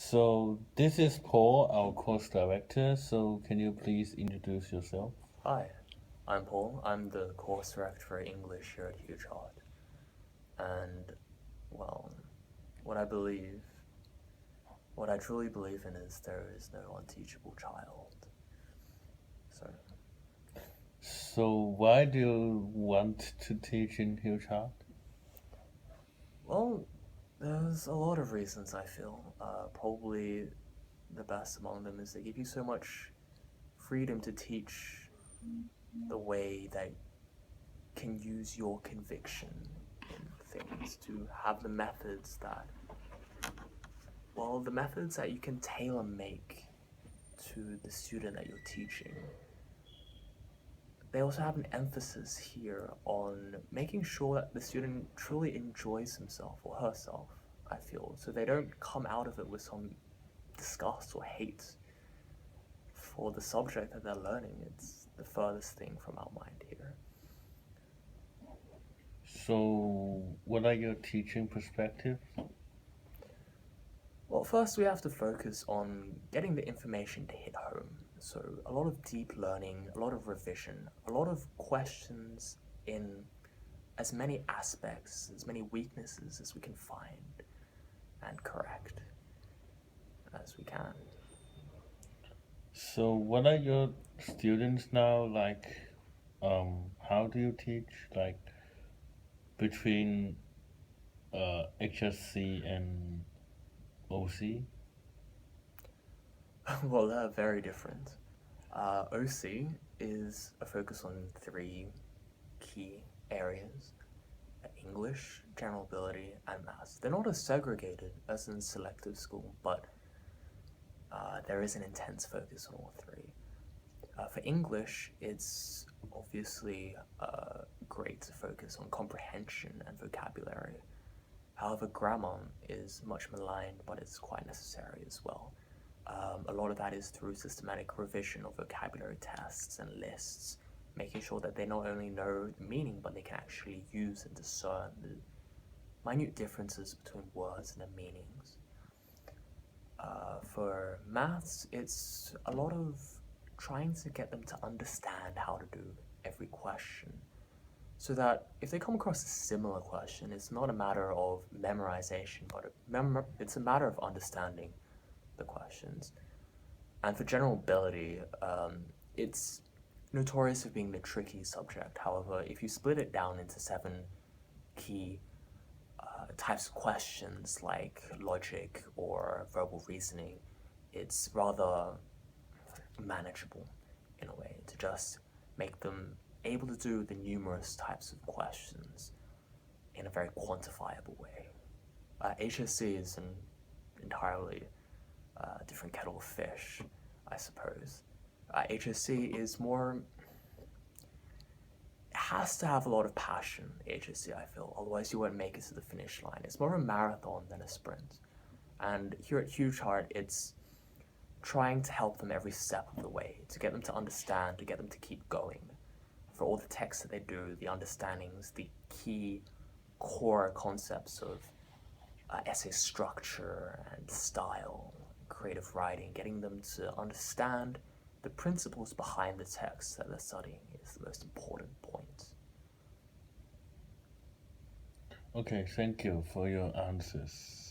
So this is Paul, our course director. So can you please introduce yourself? Hi, I'm Paul. I'm the course director for English here at Hugeheart. And, well, what I believe, what I truly believe in is there is no unteachable child. So, So why do you want to teach in Hugeheart? well, there's a lot of reasons I feel. Probably the best among them is they give you so much freedom to teach the way that can use your conviction in things, to have the methods that you can tailor make to the student that you're teaching. They also have an emphasis here on making sure that the student truly enjoys himself or herself, I feel, so they don't come out of it with some disgust or hate for the subject that they're learning. It's the furthest thing from our mind here. So what are your teaching perspectives? Well, first we have to focus on getting the information to hit home. So a lot of deep learning, a lot of revision, a lot of questions in as many aspects, as many weaknesses as we can find and correct as we can. So what are your students now like? How do you teach like between HSC and OC? Well, they're very different. OC is a focus on three key areas: English, general ability, and maths. They're not as segregated as in selective school, but there is an intense focus on all three. For English, it's obviously great to focus on comprehension and vocabulary. However, grammar is much maligned, but it's quite necessary as well. A lot of that is through systematic revision of vocabulary tests and lists, making sure that they not only know the meaning, but they can actually use and discern the minute differences between words and their meanings. For maths, it's a lot of trying to get them to understand how to do every question, so that if they come across a similar question, it's not a matter of memorization, but it's a matter of understanding the questions. And for general ability, it's notorious for being the tricky subject. However, if you split it down into seven key types of questions like logic or verbal reasoning, it's rather manageable in a way to just make them able to do the numerous types of questions in a very quantifiable way. HSC is an entirely different kettle of fish, I suppose. HSC is more, it has to have a lot of passion, HSC, I feel, otherwise you won't make it to the finish line. It's more of a marathon than a sprint. And here at Hugeheart, it's trying to help them every step of the way, to get them to understand, to get them to keep going. For all the texts that they do, the understandings, the key core concepts of essay structure and style, creative writing, getting them to understand the principles behind the text that they're studying is the most important point. Okay, thank you for your answers.